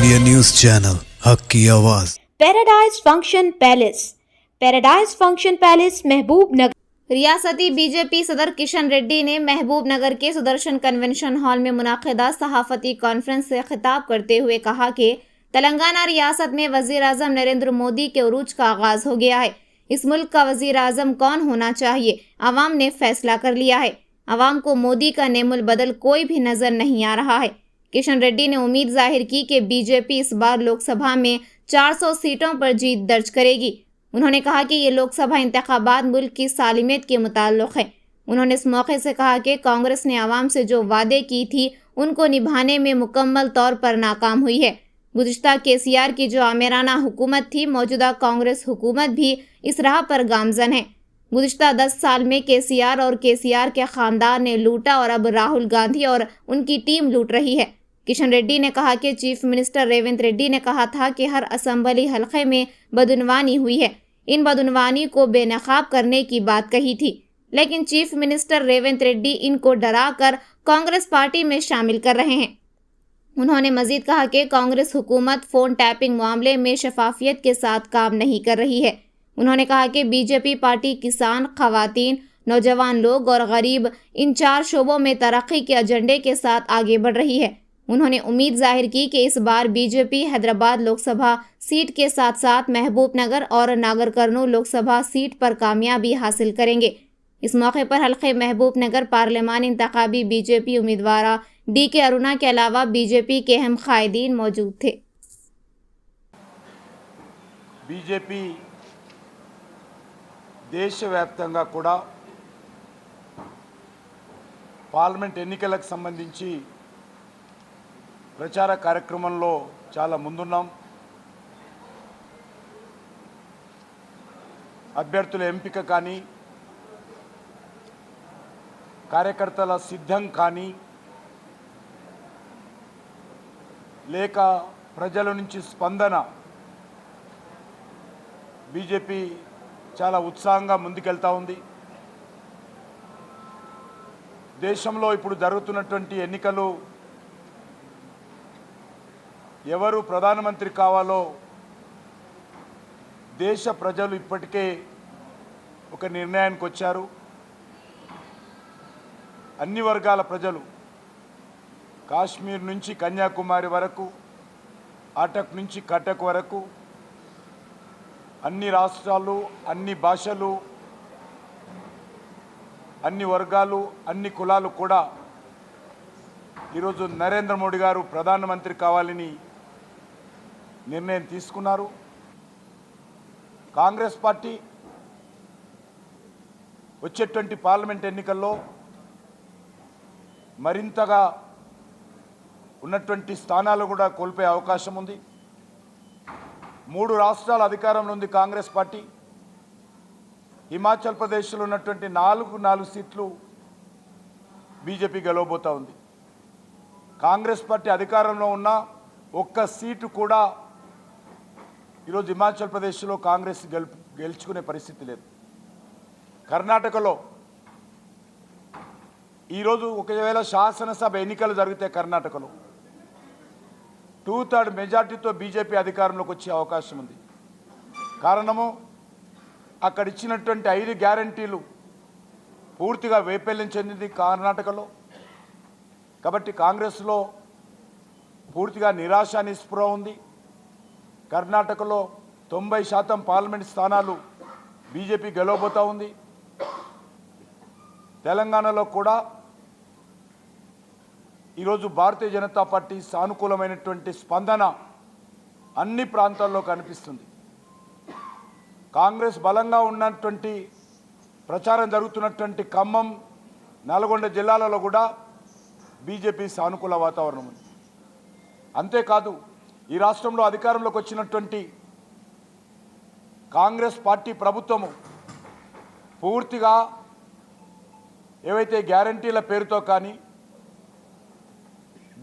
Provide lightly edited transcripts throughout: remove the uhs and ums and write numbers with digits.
India news channel हक की आवाज़। पैराडाइज फंक्शन पैलेस महबूब नगर। रियासती बीजेपी सदर किशन रेड्डी ने महबूब नगर के सुदर्शन कन्वेंशन हॉल में मुनाकिदा सहाफती कॉन्फ्रेंस से खिताब करते हुए कहा कि तेलंगाना रियासत में वजीर आजम नरेंद्र मोदी के उरूज का आगाज हो गया है। इस मुल्क का वजीर आजम कौन होना चाहिए, आवाम ने फैसला कर लिया है। आवाम को मोदी का नेमुल बदल कोई भी नजर नहीं आ रहा है। किशन रेड्डी ने उम्मीद जाहिर की कि बीजेपी इस बार लोकसभा में 400 सीटों पर जीत दर्ज करेगी। उन्होंने कहा कि ये लोकसभा इंतखाबात मुल्क की सालिमियत के मुताल्लिक है। उन्होंने इस मौके से कहा कि कांग्रेस ने आवाम से जो वादे की थी उनको निभाने में मुकम्मल तौर पर नाकाम हुई है। गुज़िश्ता केसीआर की जो आमिराना हुकूमत थी, मौजूदा कांग्रेस हुकूमत भी इस राह पर गामजन है। गुज़िश्ता 10 साल में केसीआर और केसीआर के खानदान ने लूटा और अब राहुल गांधी और उनकी टीम लूट रही है। किशन रेड्डी ने कहा कि चीफ मिनिस्टर रेवंत रेड्डी ने कहा था कि हर असम्बली हल्के में बदउनवानी हुई है। इन बदउनवानी को बेनकाब करने की बात कही थी, लेकिन चीफ मिनिस्टर रेवंत रेड्डी इनको डराकर कांग्रेस पार्टी में शामिल कर रहे हैं। उन्होंने मजीद कहा कि कांग्रेस हुकूमत फोन टैपिंग मामले में शफाफियत के साथ काम नहीं कर रही है। उन्होंने कहा कि बीजेपी पार्टी किसान, खवातीन, नौजवान लोग और गरीब इन 4 शोबों में तरक्की के एजेंडे के साथ आगे बढ़ रही है। उन्होंने उम्मीद जाहिर की कि इस बार बीजेपी हैदराबाद लोकसभा सीट के साथ साथ महबूब नगर और नागर कर्नूल लोकसभा सीट पर कामयाबी हासिल करेंगे। इस मौके पर हल्के महबूब नगर पार्लियामानी इंतखाबी बीजेपी उम्मीदवार DK अरुणा के अलावा बीजेपी के अहम कायदीन मौजूद थे। बीजेपी దేశవ్యాప్తంగా కూడా పార్లమెంట్ ఎన్నికలకు సంబంధించి ప్రచార కార్యక్రమంలో చాలా ముందున్నాం. అభ్యర్థుల ఎంపిక కానీ, కార్యకర్తల సిద్ధం కానీ, లేక ప్రజల నుంచి స్పందన బీజేపీ చాలా ఉత్సాహంగా ముందుకెళ్తా ఉంది. దేశంలో ఇప్పుడు జరుగుతున్నటువంటి ఎన్నికలు ఎవరు ప్రధానమంత్రి కావాలో దేశ ప్రజలు ఇప్పటికే ఒక నిర్ణయానికి వచ్చారు. అన్ని వర్గాల ప్రజలు, కాశ్మీర్ నుంచి కన్యాకుమారి వరకు, అటక్ నుంచి కటక్ వరకు, అన్ని రాష్ట్రాలు, అన్ని భాషలు, అన్ని వర్గాలు, అన్ని కులాలు కూడా ఈరోజు నరేంద్ర మోడీ గారు ప్రధానమంత్రి కావాలని నిర్ణయం తీసుకున్నారు. కాంగ్రెస్ పార్టీ వచ్చేటువంటి పార్లమెంట్ ఎన్నికల్లో మరింతగా ఉన్నటువంటి స్థానాలు కూడా కోల్పోయే అవకాశం ఉంది. 3 రాష్ట్రాల అధికారంలో ఉంది కాంగ్రెస్ పార్టీ. హిమాచల్ ప్రదేశ్లో ఉన్నటువంటి 4 సీట్లు బీజేపీ గెలవబోతా ఉంది. కాంగ్రెస్ పార్టీ అధికారంలో ఉన్న ఒక్క సీటు కూడా ఈరోజు హిమాచల్ ప్రదేశ్లో కాంగ్రెస్ గెలుచుకునే పరిస్థితి లేదు. కర్ణాటకలో ఈరోజు ఒకవేళ శాసనసభ ఎన్నికలు జరిగితే కర్ణాటకలో 2/3 మెజార్టీతో బీజేపీ అధికారంలోకి వచ్చే అవకాశం ఉంది. కారణము అక్కడ ఇచ్చినటువంటి 5 గ్యారంటీలు పూర్తిగా వైఫల్యం చెందింది కర్ణాటకలో. కాబట్టి కాంగ్రెస్లో పూర్తిగా నిరాశ నిస్పృహ ఉంది. కర్ణాటకలో 90% పార్లమెంట్ స్థానాలు బీజేపీ గెలవబోతూ ఉంది. తెలంగాణలో కూడా ఈరోజు భారతీయ జనతా పార్టీ సానుకూలమైనటువంటి స్పందన అన్ని ప్రాంతాల్లో కనిపిస్తుంది. కాంగ్రెస్ బలంగా ఉన్నటువంటి ప్రచారం జరుగుతున్నటువంటి ఖమ్మం, నల్గొండ జిల్లాలలో కూడా బీజేపీ సానుకూల వాతావరణం ఉంది. అంతేకాదు ఈ రాష్ట్రంలో అధికారంలోకి వచ్చినటువంటి కాంగ్రెస్ పార్టీ ప్రభుత్వము పూర్తిగా ఏవైతే గ్యారంటీల పేరుతో కానీ,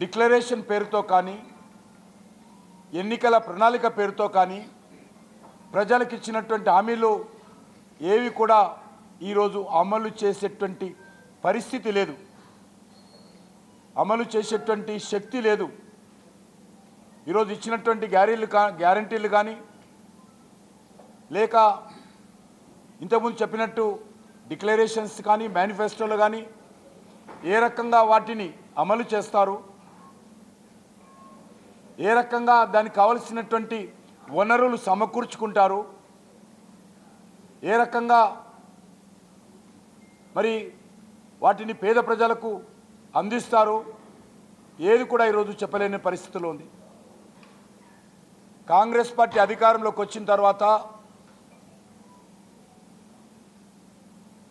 డిక్లరేషన్ పేరుతో కానీ, ఎన్నికల ప్రణాళిక పేరుతో కానీ ప్రజలకు ఇచ్చినటువంటి హామీలు ఏవి కూడా ఈరోజు అమలు చేసేటువంటి పరిస్థితి లేదు, అమలు చేసేటువంటి శక్తి లేదు. ఈరోజు ఇచ్చినటువంటి గ్యారంటీలు కానీ లేక ఇంతకుముందు చెప్పినట్టు డిక్లరేషన్స్ కానీ మేనిఫెస్టోలు కానీ ఏ రకంగా వాటిని అమలు చేస్తారు, ఏ రకంగా దానికి కావలసినటువంటి వనరులు సమకూర్చుకుంటారు, ఏ రకంగా మరి వాటిని పేద ప్రజలకు అందిస్తారు, ఏది కూడా ఈరోజు చెప్పలేని పరిస్థితిలో ఉంది. కాంగ్రెస్ పార్టీ అధికారంలోకి వచ్చిన తర్వాత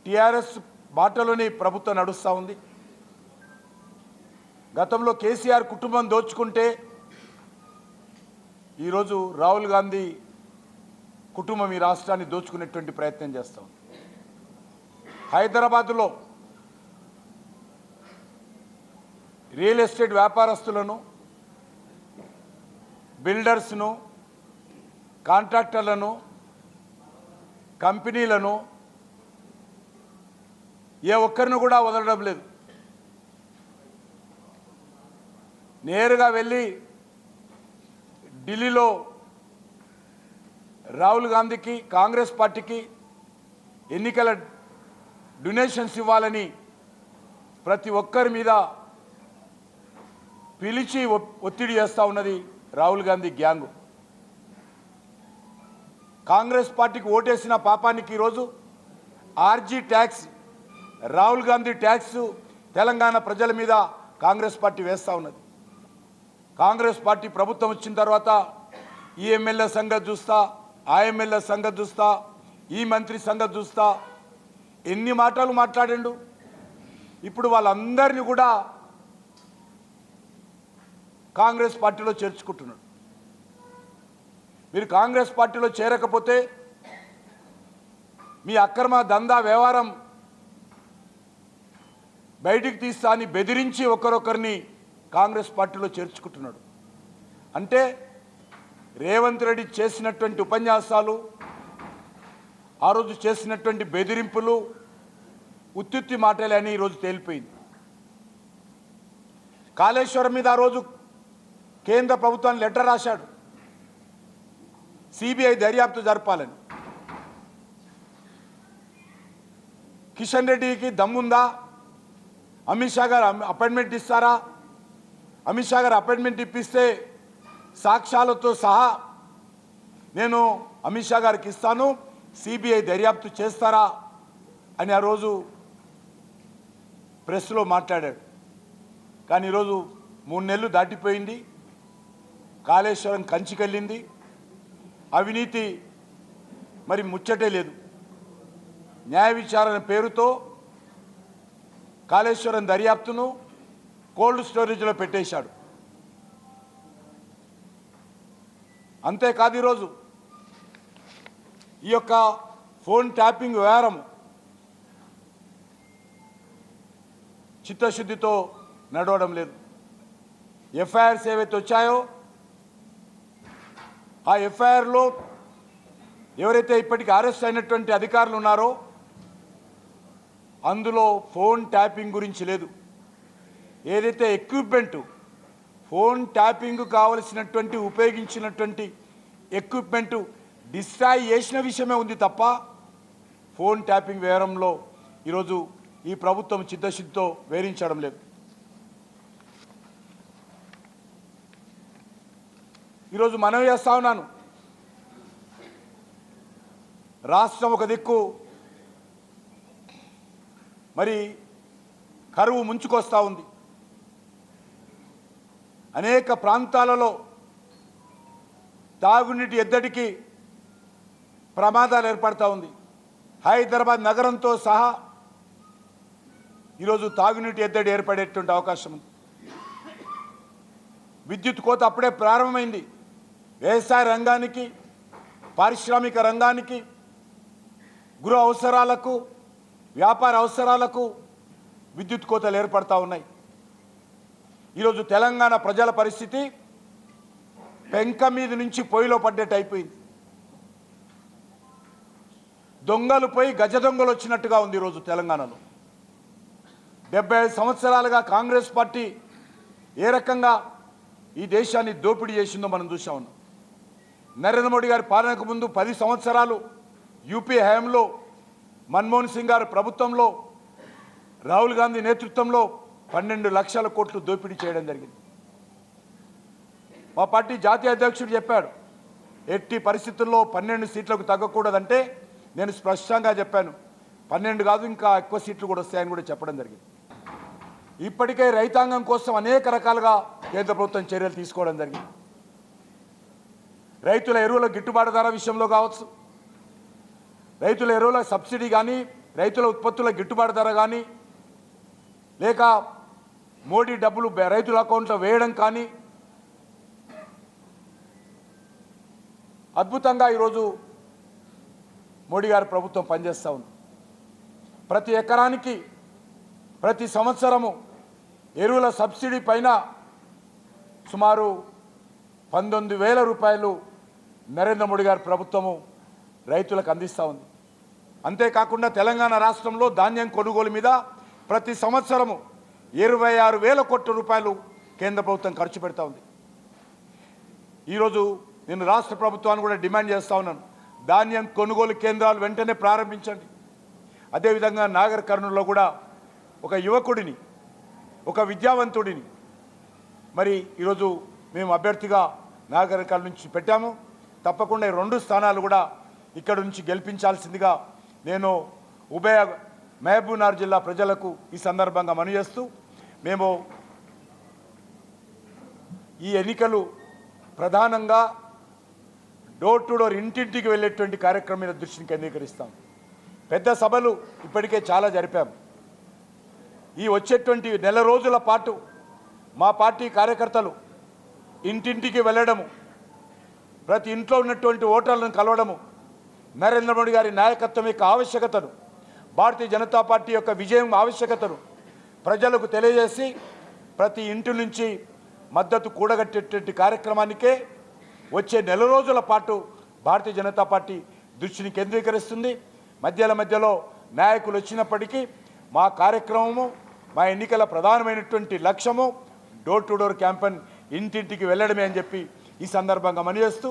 టీఆర్ఎస్ బాటలోని ప్రభుత్వం నడుస్తూ ఉంది. గతంలో కేసీఆర్ కుటుంబం దోచుకుంటే ఈరోజు రాహుల్ గాంధీ కుటుంబం ఈ రాష్ట్రాన్ని దోచుకునేటువంటి ప్రయత్నం చేస్తూ ఉంది. హైదరాబాదులో రియల్ ఎస్టేట్ వ్యాపారస్తులను, బిల్డర్స్ను, కాంట్రాక్టర్లను, కంపెనీలను ఏ ఒక్కరిని కూడా వదలడం లేదు. నేరుగా వెళ్ళి ఢిల్లీలో రాహుల్ గాంధీకి, కాంగ్రెస్ పార్టీకి ఎన్నికల డొనేషన్స్ ఇవ్వాలని ప్రతి ఒక్కరి మీద పిలిచి ఒత్తిడి చేస్తూ ఉన్నది రాహుల్ గాంధీ గ్యాంగు. కాంగ్రెస్ పార్టీకి ఓటేసిన పాపానికి ఈరోజు RG tax, Rahul Gandhi tax Telangana ప్రజల మీద కాంగ్రెస్ పార్టీ వేస్తూ ఉన్నది. కాంగ్రెస్ పార్టీ ప్రభుత్వం వచ్చిన తర్వాత ఈ ఎమ్మెల్యే సంగతి చూస్తా, ఆ ఎమ్మెల్యే సంగతి చూస్తా, ఈ మంత్రి సంగతి చూస్తా, ఎన్ని మాటలు మాట్లాడిండు. ఇప్పుడు వాళ్ళందరినీ కూడా కాంగ్రెస్ పార్టీలో చేర్చుకుంటున్నాడు. మీరు కాంగ్రెస్ పార్టీలో చేరకపోతే మీ అక్రమ దందా వ్యవహారం బయటికి తీస్తా అని బెదిరించి ఒకరొకరిని కాంగ్రెస్ పార్టీలో చేర్చుకుంటున్నాడు. అంటే రేవంత్ రెడ్డి చేసినటువంటి ఉపన్యాసాలు, ఆ రోజు చేసినటువంటి బెదిరింపులు ఉత్తుత్తి మాటలే అని ఈరోజు తేలిపోయింది. కాళేశ్వరం మీద ఆ రోజు కేంద్ర ప్రభుత్వాన్ని లెటర్ రాశాడు, సిబిఐ దర్యాప్తు జరపాలని. కిషన్ రెడ్డికి దమ్ముందా? అమిత్ షా గారు అపాయింట్మెంట్ ఇస్తారా? అమిత్ షా గారు అపాయింట్మెంట్ ఇప్పిస్తే సాక్ష్యాలతో సహా నేను అమిత్ షా గారికి ఇస్తాను, సిబిఐ దర్యాప్తు చేస్తారా అని ఆ రోజు ప్రెస్లో మాట్లాడాడు. కానీ ఈరోజు 3 నెలలు దాటిపోయింది, కాళేశ్వరం కంచికెళ్ళింది, అవినీతి మరి ముచ్చటే లేదు. న్యాయ విచారణ పేరుతో కాళేశ్వరం దర్యాప్తును కోల్డ్ స్టోరేజ్లో పెట్టేశాడు. అంతేకాదు ఈరోజు ఈ యొక్క ఫోన్ ట్యాపింగ్ వ్యవహారం చిత్తశుద్ధితో నడవడం లేదు. ఎఫ్ఐఆర్స్ ఏవైతే వచ్చాయో ఆ ఎఫ్ఐఆర్లో ఎవరైతే ఇప్పటికీ అరెస్ట్ అయినటువంటి అధికారులు ఉన్నారో అందులో ఫోన్ ట్యాపింగ్ గురించి లేదు. ఏదైతే ఎక్విప్మెంటు ఫోన్ ట్యాపింగ్ కావలసినటువంటి ఉపయోగించినటువంటి ఎక్విప్మెంటు డిస్ట్రాయ్ చేసిన విషయమే ఉంది తప్ప ఫోన్ ట్యాపింగ్ వ్యవహారంలో ఈరోజు ఈ ప్రభుత్వం చిత్తశుద్ధితో వేరించడం లేదు. ఈరోజు మనవి చేస్తా ఉన్నాను, రాష్ట్రం ఒక దిక్కు మరి కరువు ముంచుకొస్తూ ఉంది. అనేక ప్రాంతాలలో తాగునీటి ఎద్దడికి ప్రమాదాలు ఏర్పడతా ఉంది. హైదరాబాద్ నగరంతో సహా ఈరోజు తాగునీటి ఎద్దడి ఏర్పడేటువంటి అవకాశం ఉంది. విద్యుత్ కోత అప్పుడే ప్రారంభమైంది. వ్యవసాయ రంగానికి, పారిశ్రామిక రంగానికి, గృహ అవసరాలకు, వ్యాపార అవసరాలకు విద్యుత్ కోతలు ఏర్పడతా ఉన్నాయి. ఈరోజు తెలంగాణ ప్రజల పరిస్థితి పెంక మీద నుంచి పొయ్యిలో పడ్డట్టు అయిపోయింది. దొంగలు పోయి గజ దొంగలు వచ్చినట్టుగా ఉంది ఈరోజు తెలంగాణలో. 75 సంవత్సరాలుగా కాంగ్రెస్ పార్టీ ఏ రకంగా ఈ దేశాన్ని దోపిడీ చేసిందో మనం చూసా ఉన్నాం. నరేంద్ర మోడీ గారి పాలనకు ముందు 10 సంవత్సరాలు యూపీ హయాంలో మన్మోహన్ సింగ్ గారి ప్రభుత్వంలో రాహుల్ గాంధీ నేతృత్వంలో 12 లక్షల కోట్లు దోపిడీ చేయడం జరిగింది. మా పార్టీ జాతీయ అధ్యక్షుడు చెప్పాడు, ఎట్టి పరిస్థితుల్లో 12 సీట్లకు తగ్గకూడదంటే నేను స్పష్టంగా చెప్పాను, 12 కాదు ఇంకా ఎక్కువ సీట్లు కూడా వస్తాయని కూడా చెప్పడం జరిగింది. ఇప్పటికే రైతాంగం కోసం అనేక రకాలుగా కేంద్ర ప్రభుత్వం చర్యలు తీసుకోవడం జరిగింది. రైతుల ఎరువుల గిట్టుబాటు ధర విషయంలో కావచ్చు, రైతుల ఎరువుల సబ్సిడీ కానీ, రైతుల ఉత్పత్తుల గిట్టుబాటు ధర కానీ, లేక మోడీ డబ్బులు రైతుల అకౌంట్లో వేయడం కానీ, అద్భుతంగా ఈరోజు మోడీ గారి ప్రభుత్వం పనిచేస్తూ ఉంది. ప్రతి ఎకరానికి ప్రతి సంవత్సరము ఎరువుల సబ్సిడీ పైన సుమారు 19,000 రూపాయలు నరేంద్ర మోడీ గారి ప్రభుత్వము రైతులకు అందిస్తూ ఉంది. అంతేకాకుండా తెలంగాణ రాష్ట్రంలో ధాన్యం కొనుగోలు మీద ప్రతి సంవత్సరము 26,000 కోట్ల రూపాయలు కేంద్ర ప్రభుత్వం ఖర్చు పెడతా ఉంది. ఈరోజు నేను రాష్ట్ర ప్రభుత్వాన్ని కూడా డిమాండ్ చేస్తూ ఉన్నాను, ధాన్యం కొనుగోలు కేంద్రాలు వెంటనే ప్రారంభించండి. అదేవిధంగా నాగర్ కర్నూలులో కూడా ఒక యువకుడిని, ఒక విద్యావంతుడిని మరి ఈరోజు మేము అభ్యర్థిగా నాగర్ కర్నూలు నుంచి పెట్టాము. తప్పకుండా ఈ 2 స్థానాలు కూడా ఇక్కడ నుంచి గెలిపించాల్సిందిగా నేను ఉభయ మహబూబ్నగర్ జిల్లా ప్రజలకు ఈ సందర్భంగా మనవి చేస్తూ, మేము ఈ ఎన్నికలు ప్రధానంగా డోర్ టు డోర్, ఇంటింటికి వెళ్ళేటువంటి కార్యక్రమం మీద దృష్టిని కేంద్రీకరిస్తాం. పెద్ద సభలు ఇప్పటికే చాలా జరిపాము. ఈ వచ్చేటువంటి నెల రోజుల పాటు మా పార్టీ కార్యకర్తలు ఇంటింటికి వెళ్ళడము, ప్రతి ఇంట్లో ఉన్నటువంటి ఓటర్లను కలవడము, నరేంద్ర మోడీ గారి నాయకత్వం యొక్క ఆవశ్యకతను, భారతీయ జనతా పార్టీ యొక్క విజయం ఆవశ్యకతను ప్రజలకు తెలియజేసి ప్రతి ఇంటి నుంచి మద్దతు కూడగట్టేటువంటి కార్యక్రమానికే వచ్చే నెల రోజుల పాటు భారతీయ జనతా పార్టీ దృష్టిని కేంద్రీకరిస్తుంది. మధ్యలో నాయకులు వచ్చినప్పటికీ మా కార్యక్రమము, మా ఎన్నికల ప్రధానమైనటువంటి లక్ష్యము డోర్ టు డోర్ క్యాంపెయిన్, ఇంటింటికి వెళ్ళడమే అని చెప్పి ఈ సందర్భంగా మనవి చేస్తూ